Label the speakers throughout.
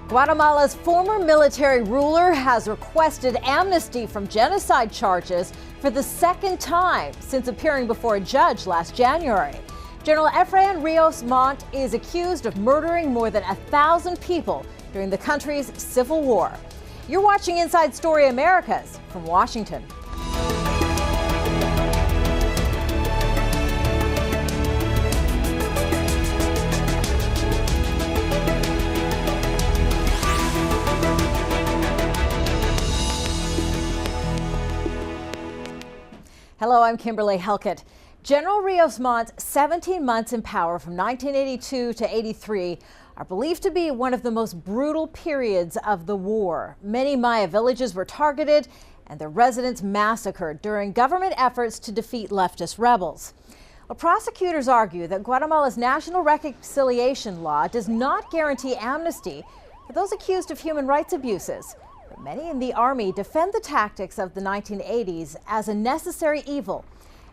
Speaker 1: Guatemala's former military ruler has requested amnesty from genocide charges for the second time since appearing before a judge last January. General Efrain Rios Montt is accused of murdering more than 1,000 people during the country's civil war. You're watching Inside Story Americas from Washington. Hello, I'm Kimberly Halkett. General Rios Montt's 17 months in power from 1982 to 83 are believed to be one of the most brutal periods of the war. Many Maya villages were targeted and their residents massacred during government efforts to defeat leftist rebels. Well, prosecutors argue that Guatemala's national reconciliation law does not guarantee amnesty for those accused of human rights abuses. But many in the army defend the tactics of the 1980s as a necessary evil.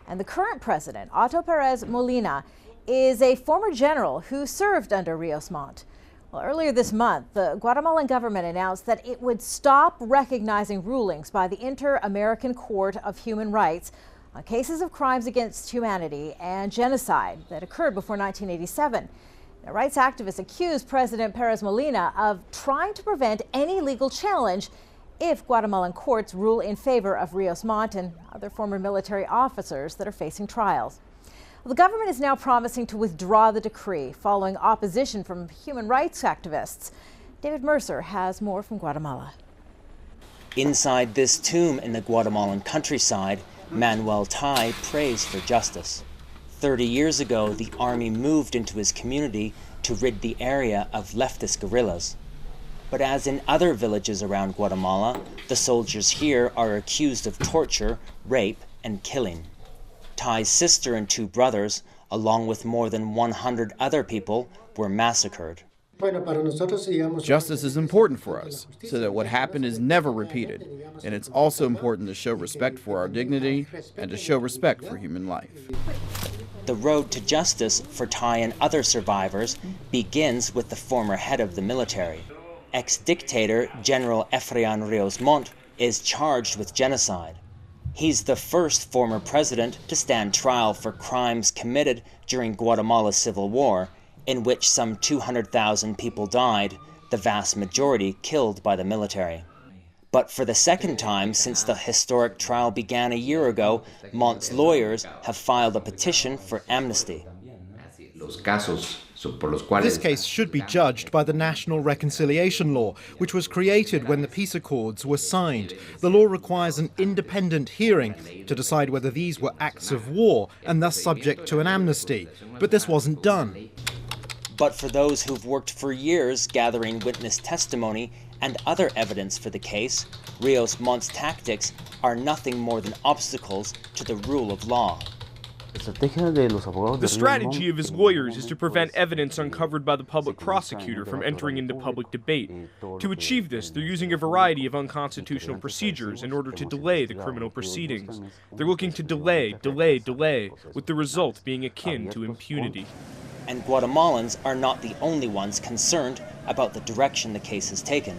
Speaker 1: And the current president, Otto Perez Molina, is a former general who served under Rios Montt. Well, earlier this month, the Guatemalan government announced that it would stop recognizing rulings by the Inter-American Court of Human Rights on cases of crimes against humanity and genocide that occurred before 1987. Now, rights activists accused President Perez Molina of trying to prevent any legal challenge if Guatemalan courts rule in favor of Rios Montt and other former military officers that are facing trials. Well, the government is now promising to withdraw the decree following opposition from human rights activists. David Mercer has more from Guatemala.
Speaker 2: Inside this tomb in the Guatemalan countryside, Manuel Tai prays for justice. 30 years ago, the army moved into his community to rid the area of leftist guerrillas. But as in other villages around Guatemala, the soldiers here are accused of torture, rape, and killing. Tai's sister and 2 brothers, along with more than 100 other people, were massacred.
Speaker 3: Justice is important for us, so that what happened is never repeated. And it's also important to show respect for our dignity and to show respect for human life.
Speaker 2: The road to justice for Tai and other survivors begins with the former head of the military. Ex-dictator General Efrain Rios Montt is charged with genocide. He's the first former president to stand trial for crimes committed during Guatemala's civil war, in which some 200,000 people died, the vast majority killed by the military. But for the second time since the historic trial began a year ago, Montt's lawyers have filed a petition for amnesty.
Speaker 4: This case should be judged by the National Reconciliation Law, which was created when the peace accords were signed. The law requires an independent hearing to decide whether these were acts of war and thus subject to an amnesty. But this wasn't done.
Speaker 2: But for those who've worked for years gathering witness testimony and other evidence for the case, Rios Montt's tactics are nothing more than obstacles to the rule of law.
Speaker 5: The strategy of his lawyers is to prevent evidence uncovered by the public prosecutor from entering into public debate. To achieve this, they're using a variety of unconstitutional procedures in order to delay the criminal proceedings. They're looking to delay, with the result being akin to impunity.
Speaker 2: And Guatemalans are not the only ones concerned about the direction the case has taken.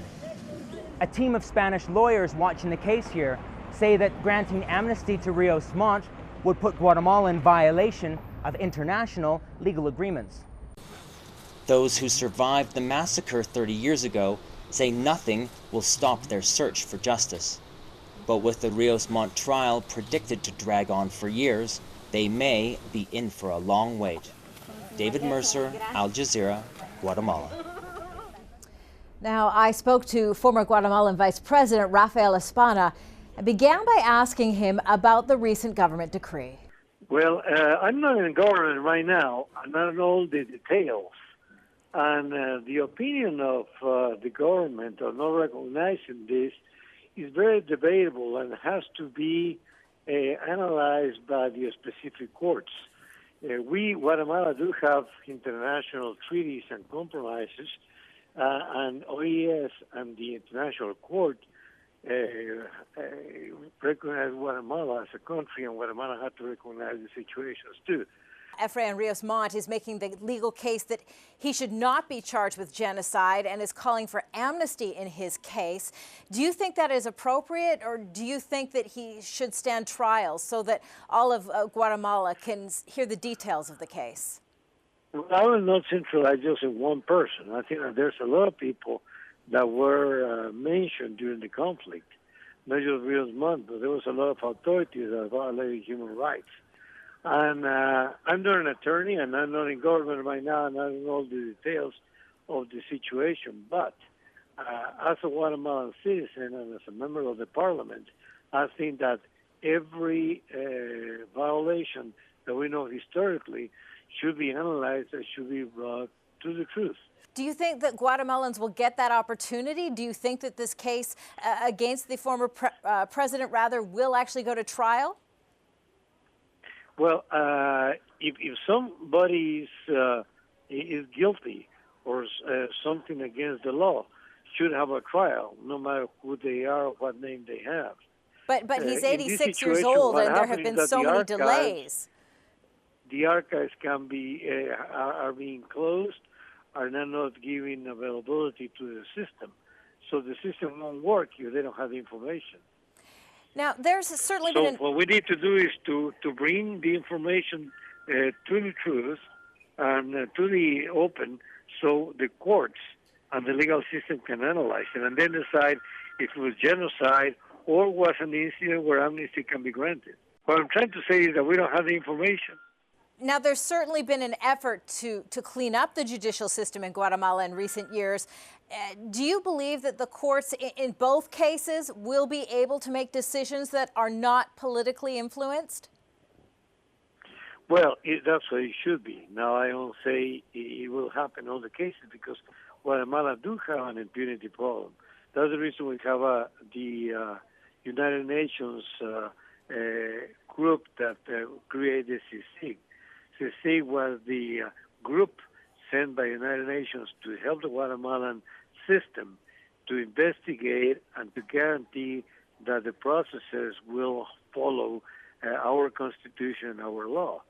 Speaker 6: A team of Spanish lawyers watching the case here say that granting amnesty to Rios Montt would put Guatemala in violation of international legal agreements.
Speaker 2: Those who survived the massacre 30 years ago say nothing will stop their search for justice. But with the Rios Montt trial predicted to drag on for years, they may be in for a long wait. David Mercer, Al Jazeera, Guatemala.
Speaker 1: Now, I spoke to former Guatemalan Vice President Rafael Espada and began by asking him about the recent government decree.
Speaker 7: Well, I'm not in government right now. I don't know all the details. And the opinion of the government on not recognizing this is very debatable and has to be analyzed by the specific courts. We, Guatemala, do have international treaties and compromises, and OES and the International Court recognize Guatemala as a country, and Guatemala had to recognize the situations too.
Speaker 1: Rafael Rios Montt is making the legal case that he should not be charged with genocide and is calling for amnesty in his case. Do you think that is appropriate, or do you think that he should stand trial so that all of Guatemala can hear the details of the case?
Speaker 7: Well, I will not centralize just in one person. I think that there's a lot of people that were mentioned during the conflict, not just Rios Montt, but there was a lot of authorities that violated human rights. And I'm not an attorney, and I'm not in government right now, and I don't know all the details of the situation. But as a Guatemalan citizen and as a member of the parliament, I think that every violation that we know historically should be analyzed and should be brought to the truth.
Speaker 1: Do you think that Guatemalans will get that opportunity? Do you think that this case against the former president, will actually go to trial?
Speaker 7: Well, if somebody is guilty or something against the law, should have a trial, no matter who they are or what name they have.
Speaker 1: But he's 86 years old, and there have been so many delays.
Speaker 7: The archives can be are being closed, are not giving availability to the system, so the system won't work if they don't have the information.
Speaker 1: Now, there's certainly been
Speaker 7: what we need to do is to bring the information to the truth and to the open, so the courts and the legal system can analyze it and then decide if it was genocide or was an incident where amnesty can be granted. What I'm trying to say is that we don't have the information.
Speaker 1: Now, there's certainly been an effort to clean up the judicial system in Guatemala in recent years. Do you believe that the courts in both cases will be able to make decisions that are not politically influenced?
Speaker 7: Well, that's what it should be. Now, I don't say it will happen in all the cases because Guatemala do have an impunity problem. That's the reason we have the United Nations group that created CICIG. CICIG was the group sent by United Nations to help the Guatemalan system to investigate and to guarantee that the processes will follow our Constitution and our law.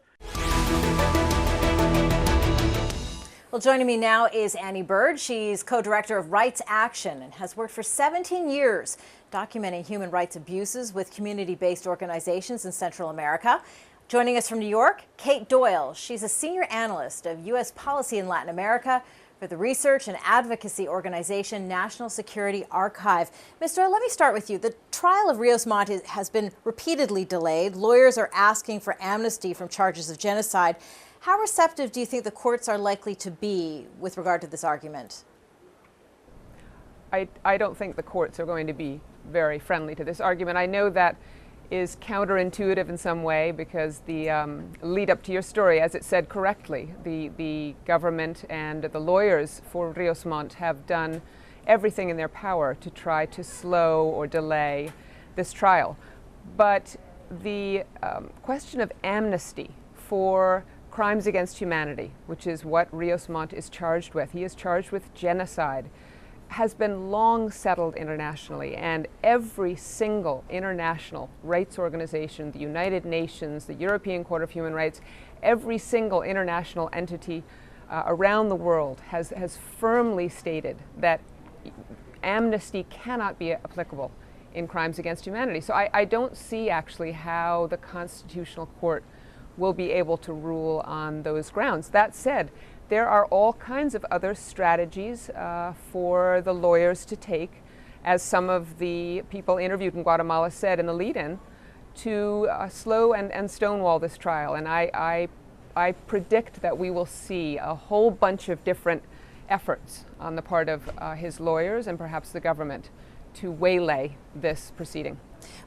Speaker 1: Well, joining me now is Annie Bird. She's co-director of Rights Action and has worked for 17 years documenting human rights abuses with community-based organizations in Central America. Joining us from New York, Kate Doyle. She's a senior analyst of U.S. policy in Latin America for the research and advocacy organization National Security Archive. Ms. Doyle, let me start with you. The trial of Rios Montt has been repeatedly delayed. Lawyers are asking for amnesty from charges of genocide. How receptive do you think the courts are likely to be with regard to this argument?
Speaker 8: I don't think the courts are going to be very friendly to this argument. I know that is counterintuitive in some way because the lead up to your story, as it said correctly, the government and the lawyers for Rios Montt have done everything in their power to try to slow or delay this trial. But the question of amnesty for crimes against humanity, which is what Rios Montt is charged with, he is charged with genocide, has been long settled internationally, and every single international rights organization, the United Nations, the European Court of Human Rights, every single international entity around the world has firmly stated that amnesty cannot be applicable in crimes against humanity. So I don't see actually how the Constitutional Court will be able to rule on those grounds. That said, there are all kinds of other strategies for the lawyers to take, as some of the people interviewed in Guatemala said in the lead-in, to slow and stonewall this trial. And I predict that we will see a whole bunch of different efforts on the part of his lawyers and perhaps the government to waylay this proceeding.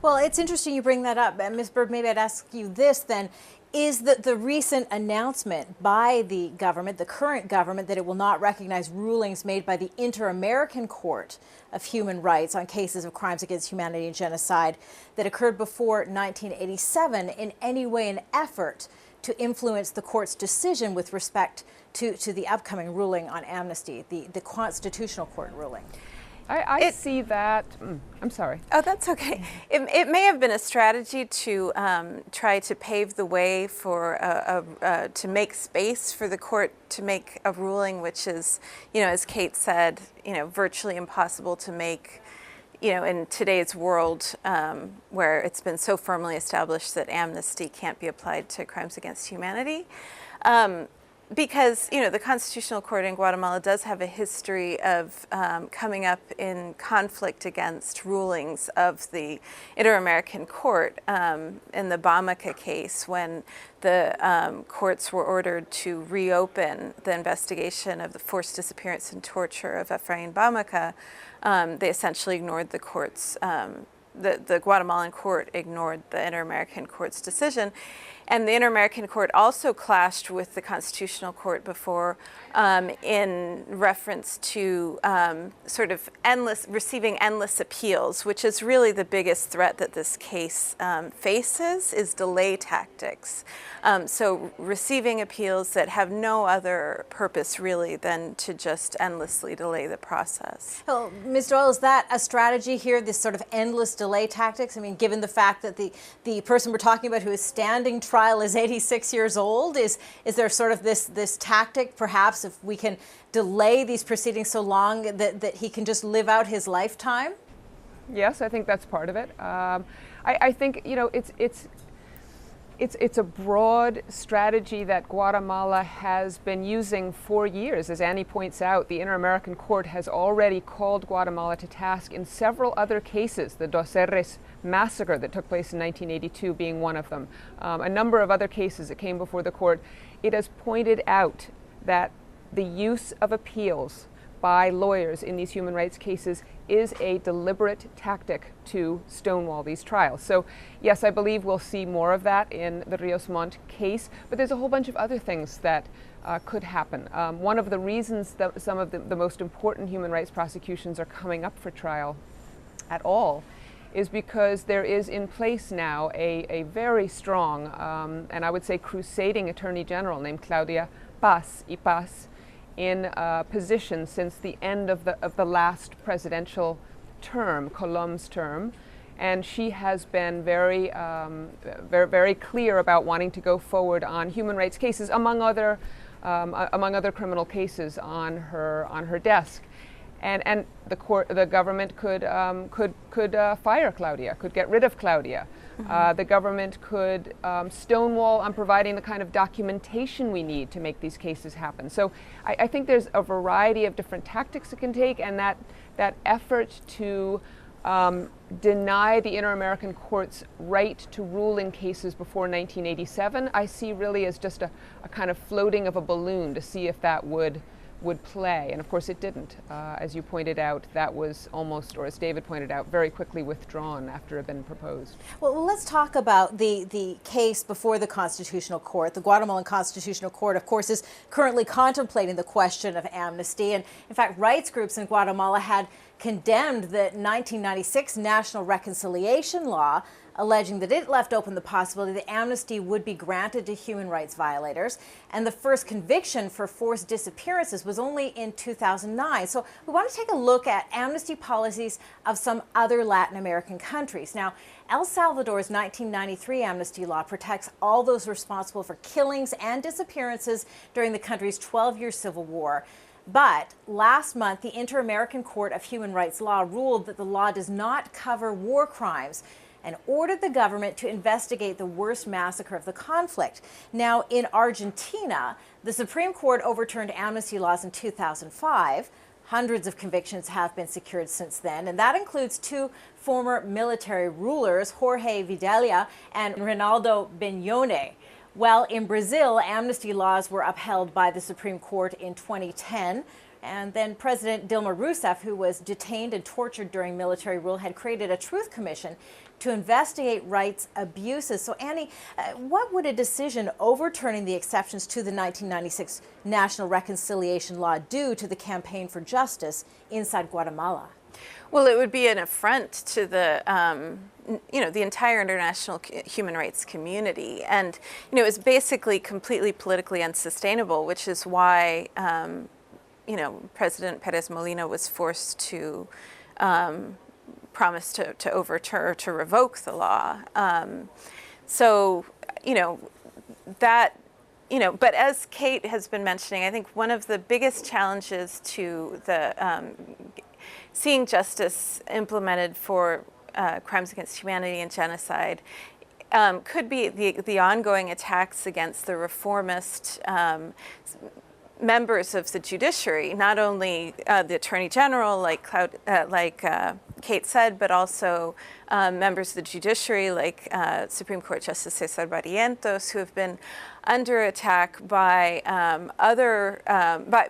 Speaker 1: Well, it's interesting you bring that up. And Ms. Bird, maybe I'd ask you this then. Is that the recent announcement by the government, the current government, that it will not recognize rulings made by the Inter-American Court of Human Rights on cases of crimes against humanity and genocide that occurred before 1987 in any way an effort to influence the court's decision with respect to the upcoming ruling on amnesty, the Constitutional Court ruling?
Speaker 8: I see that. I'm sorry.
Speaker 9: Oh, that's okay. It may have been a strategy to try to pave the way for to make space for the court to make a ruling, which is, as Kate said, virtually impossible to make, in today's world where it's been so firmly established that amnesty can't be applied to crimes against humanity. Because, the Constitutional Court in Guatemala does have a history of coming up in conflict against rulings of the Inter-American Court in the Bamaka case, when the courts were ordered to reopen the investigation of the forced disappearance and torture of Efrain Bamaka. They essentially ignored the court's, the Guatemalan court ignored the Inter-American Court's decision. And the Inter-American Court also clashed with the Constitutional Court before in reference to sort of receiving endless appeals, which is really the biggest threat that this case faces, is delay tactics. So receiving appeals that have no other purpose really than to just endlessly delay the process.
Speaker 1: Well, Ms. Doyle, is that a strategy here, this sort of endless delay tactics? I mean, given the fact that the person we're talking about who is standing trial is 86 years old, is there sort of this tactic, perhaps, if we can delay these proceedings so long that he can just live out his lifetime?
Speaker 8: Yes, I think that's part of it. I think, it's a broad strategy that Guatemala has been using for years. As Annie points out, the Inter-American Court has already called Guatemala to task in several other cases, the Dos Erres massacre that took place in 1982 being one of them. A number of other cases that came before the court. It has pointed out that the use of appeals by lawyers in these human rights cases is a deliberate tactic to stonewall these trials. So yes, I believe we'll see more of that in the Rios Montt case, but there's a whole bunch of other things that could happen. One of the reasons that some of the most important human rights prosecutions are coming up for trial at all is because there is in place now a very strong and I would say crusading Attorney General named Claudia Paz, in position since the end of the last presidential term, Colom's term, and she has been very clear about wanting to go forward on human rights cases, among other criminal cases on her desk. And the government could fire Claudia, could get rid of Claudia. The government could stonewall on providing the kind of documentation we need to make these cases happen. So I think there's a variety of different tactics it can take, and that effort to deny the Inter-American Court's right to rule in cases before 1987, I see really as just a kind of floating of a balloon to see if that would play. And of course it didn't. As you pointed out, that was almost, or as David pointed out, very quickly withdrawn after it had been proposed.
Speaker 1: Well, let's talk about the case before the Constitutional Court. The Guatemalan Constitutional Court, of course, is currently contemplating the question of amnesty. And in fact, rights groups in Guatemala had condemned the 1996 National Reconciliation Law, alleging that it left open the possibility that amnesty would be granted to human rights violators. And the first conviction for forced disappearances was only in 2009. So we want to take a look at amnesty policies of some other Latin American countries. Now, El Salvador's 1993 amnesty law protects all those responsible for killings and disappearances during the country's 12-year civil war. But last month, the Inter-American Court of Human Rights Law ruled that the law does not cover war crimes and ordered the government to investigate the worst massacre of the conflict. Now, in Argentina, the Supreme Court overturned amnesty laws in 2005. Hundreds of convictions have been secured since then, and that includes two former military rulers, Jorge Videla and Reinaldo Beñone. Well, in Brazil, amnesty laws were upheld by the Supreme Court in 2010. And then President Dilma Rousseff, who was detained and tortured during military rule, had created a truth commission to investigate rights abuses. So, Annie, what would a decision overturning the exceptions to the 1996 National Reconciliation Law do to the campaign for justice inside Guatemala?
Speaker 9: Well, it would be an affront to the the entire international human rights community, and it's basically completely politically unsustainable, which is why President Perez Molina was forced to promise to overturn or to revoke the law. But as Kate has been mentioning, I think one of the biggest challenges to the seeing justice implemented for crimes against humanity and genocide could be the ongoing attacks against the reformist members of the judiciary, not only the Attorney General, like Kate said, but also members of the judiciary, like Supreme Court Justice Cesar Barrientos, who have been under attack by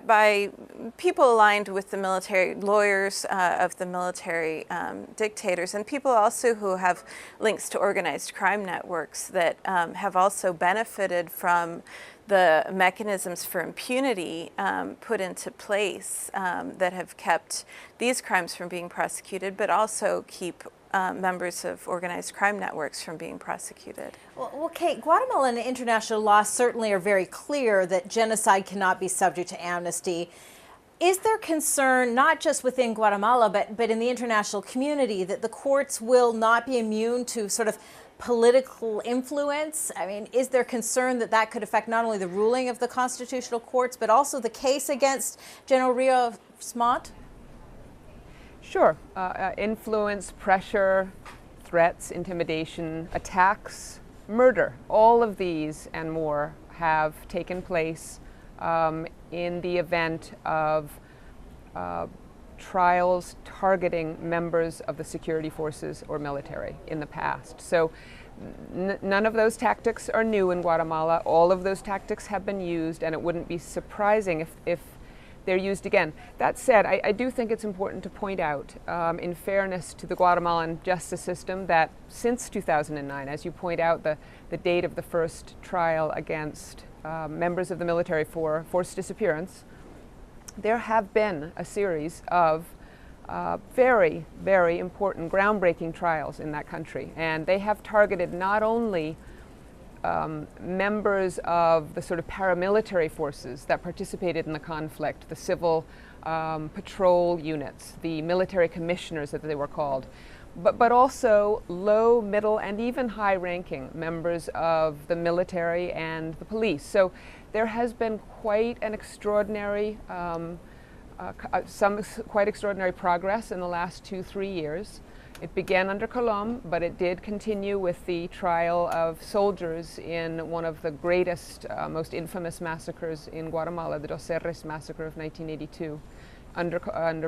Speaker 9: by people aligned with the military, lawyers of the military dictators, and people also who have links to organized crime networks that have also benefited from the mechanisms for impunity put into place that have kept these crimes from being prosecuted, but also keep members of organized crime networks from being prosecuted.
Speaker 1: Well, Kate, Guatemalan and international law certainly are very clear that genocide cannot be subject to amnesty. Is there concern, not just within Guatemala, but in the international community, that the courts will not be immune to sort of political influence? I mean, is there concern that that could affect not only the ruling of the constitutional courts, but also the case against General Rios Montt?
Speaker 8: Sure. Influence, pressure, threats, intimidation, attacks, murder, all of these and more have taken place in the event of trials targeting members of the security forces or military in the past. So none of those tactics are new in Guatemala. All of those tactics have been used, and it wouldn't be surprising if they're used again. That said, I do think it's important to point out, in fairness to the Guatemalan justice system, that since 2009, as you point out, the date of the first trial against members of the military for forced disappearance, there have been a series of very, very important, groundbreaking trials in that country. And they have targeted not only members of the sort of paramilitary forces that participated in the conflict, the civil patrol units, the military commissioners that they were called, but also low, middle, and even high-ranking members of the military and the police. So there has been quite an extraordinary, quite extraordinary progress in the last 2-3 years. It began under Colom, but it did continue with the trial of soldiers in one of the greatest, most infamous massacres in Guatemala, the Dos Cerros massacre of 1982, under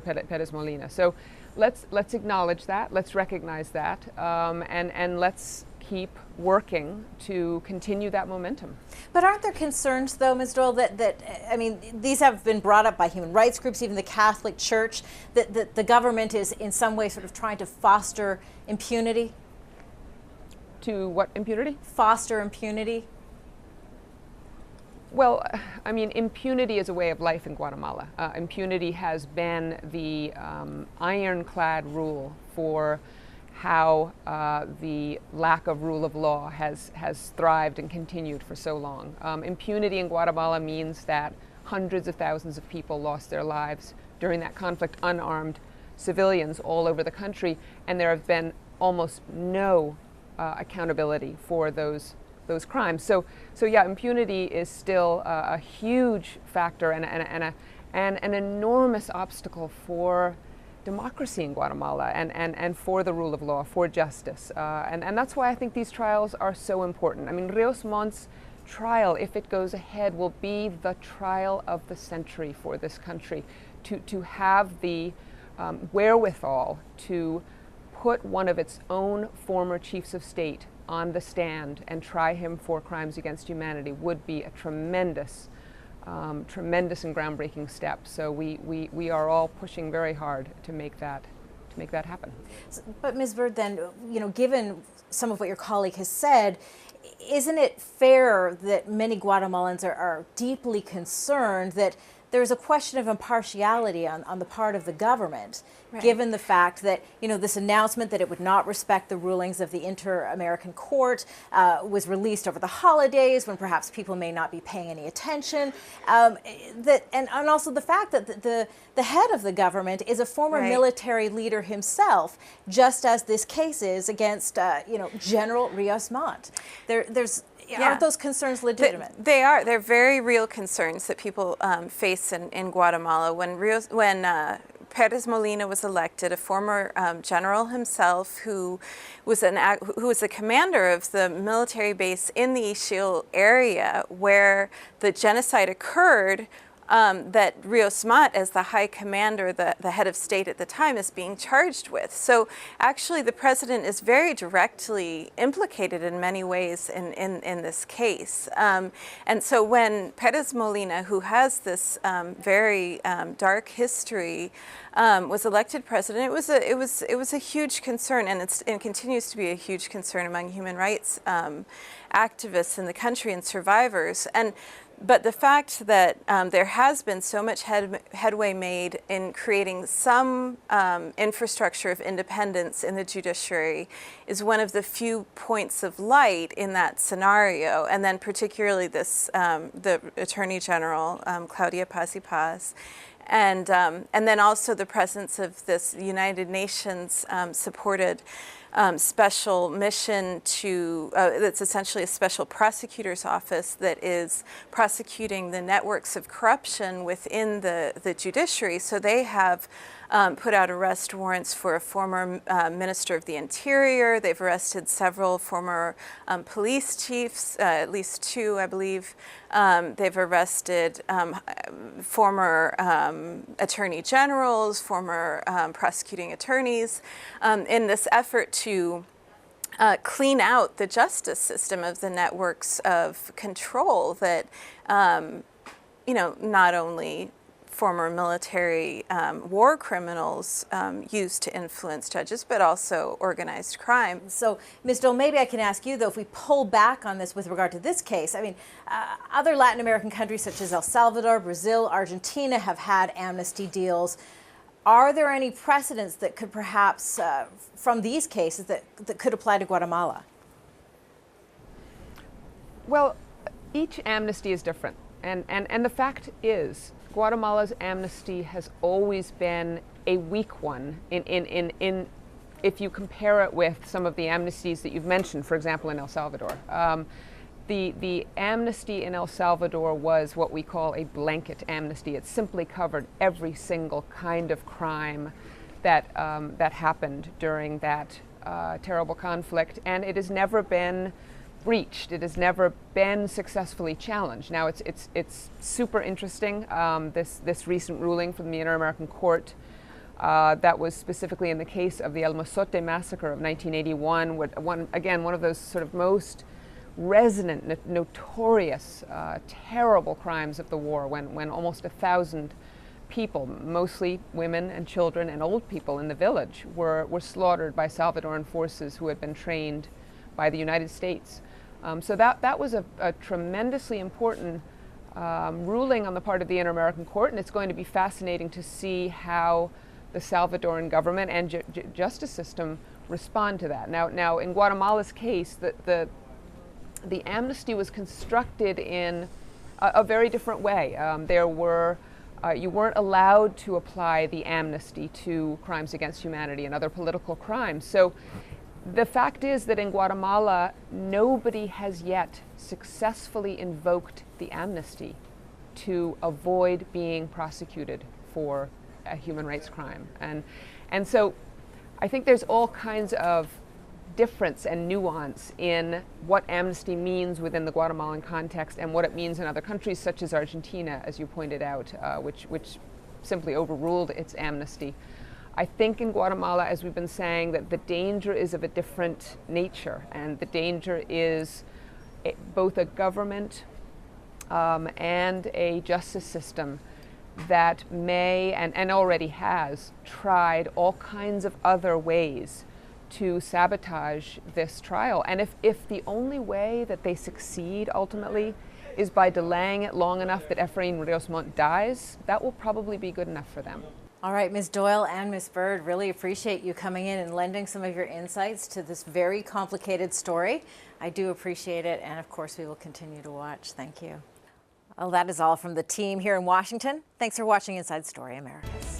Speaker 8: Perez Molina. So let's acknowledge that, let's recognize that, and let's keep working to continue that momentum.
Speaker 1: But aren't there concerns, though, Ms. Doyle, I mean, these have been brought up by human rights groups, even the Catholic Church, that the government is in some way sort of trying to foster impunity?
Speaker 8: To what impunity?
Speaker 1: Foster impunity.
Speaker 8: Well, I mean, impunity is a way of life in Guatemala. Impunity has been the ironclad rule for how the lack of rule of law has thrived and continued for so long. Impunity in Guatemala means that hundreds of thousands of people lost their lives during that conflict, unarmed civilians all over the country, and there have been almost no accountability for those crimes. So yeah, impunity is still a huge factor and an enormous obstacle for democracy in Guatemala and for the rule of law, for justice. And that's why I think these trials are so important. I mean, Rios Montt's trial, if it goes ahead, will be the trial of the century for this country, to have the wherewithal to put one of its own former chiefs of state on the stand and try him for crimes against humanity would be a tremendous and groundbreaking step. So we are all pushing very hard to make that happen.
Speaker 1: But Ms. Bird, then, given some of what your colleague has said, isn't it fair that many Guatemalans are deeply concerned that there's a question of impartiality on the part of the government,
Speaker 9: Right.
Speaker 1: given the fact that, this announcement that it would not respect the rulings of the Inter-American Court was released over the holidays when perhaps people may not be paying any attention. And also the fact that the head of the government is a former
Speaker 9: Right.
Speaker 1: military leader himself, just as this case is against, General Rios Montt. Aren't those concerns legitimate?
Speaker 9: They are. They're very real concerns that people face in Guatemala. When Perez Molina was elected, a former general himself, who was the commander of the military base in the Ixil area where the genocide occurred, that Rios Montt, as the high commander, the head of state at the time, is being charged with. So actually the president is very directly implicated in many ways in this case. And so when Perez Molina, who has this very dark history, was elected president, it was a huge concern, and it continues to be a huge concern among human rights activists in the country and survivors. But the fact that there has been so much headway made in creating some infrastructure of independence in the judiciary is one of the few points of light in that scenario. And then particularly the Attorney General, Claudia Paz y Paz, and then also the presence of this United Nations supported special mission that's essentially a special prosecutor's office that is prosecuting the networks of corruption within the judiciary. So they have put out arrest warrants for a former Minister of the Interior. They've arrested several former police chiefs, at least two, I believe. They've arrested former attorney generals, former prosecuting attorneys, in this effort to clean out the justice system of the networks of control that, not only former military war criminals used to influence judges, but also organized crime.
Speaker 1: So, Ms. Doyle, maybe I can ask you, though, if we pull back on this with regard to this case, I mean, other Latin American countries such as El Salvador, Brazil, Argentina have had amnesty deals. Are there any precedents that could perhaps, from these cases, that could apply to Guatemala?
Speaker 8: Well, each amnesty is different. And the fact is, Guatemala's amnesty has always been a weak one if you compare it with some of the amnesties that you've mentioned, for example, in El Salvador. The amnesty in El Salvador was what we call a blanket amnesty. It simply covered every single kind of crime that happened during that terrible conflict, and it has never been breached. It has never been successfully challenged. Now it's super interesting, this recent ruling from the Inter-American Court that was specifically in the case of the El Mozote massacre of 1981, one of those sort of most resonant, notorious, terrible crimes of the war, when almost 1,000 people, mostly women and children and old people in the village, were slaughtered by Salvadoran forces who had been trained by the United States. So that was a tremendously important ruling on the part of the Inter-American Court, and it's going to be fascinating to see how the Salvadoran government and justice system respond to that. Now in Guatemala's case, the amnesty was constructed in a very different way. You weren't allowed to apply the amnesty to crimes against humanity and other political crimes. So the fact is that in Guatemala, nobody has yet successfully invoked the amnesty to avoid being prosecuted for a human rights crime. And so I think there's all kinds of difference and nuance in what amnesty means within the Guatemalan context and what it means in other countries such as Argentina, as you pointed out, which simply overruled its amnesty. I think in Guatemala, as we've been saying, that the danger is of a different nature, and the danger is both a government and a justice system that may and already has tried all kinds of other ways to sabotage this trial. And if the only way that they succeed ultimately is by delaying it long enough that Efrain Rios Montt dies, that will probably be good enough for them.
Speaker 1: All right, Ms. Doyle and Ms. Bird, really appreciate you coming in and lending some of your insights to this very complicated story. I do appreciate it, and of course we will continue to watch. Thank you. Well, that is all from the team here in Washington. Thanks for watching Inside Story Americas.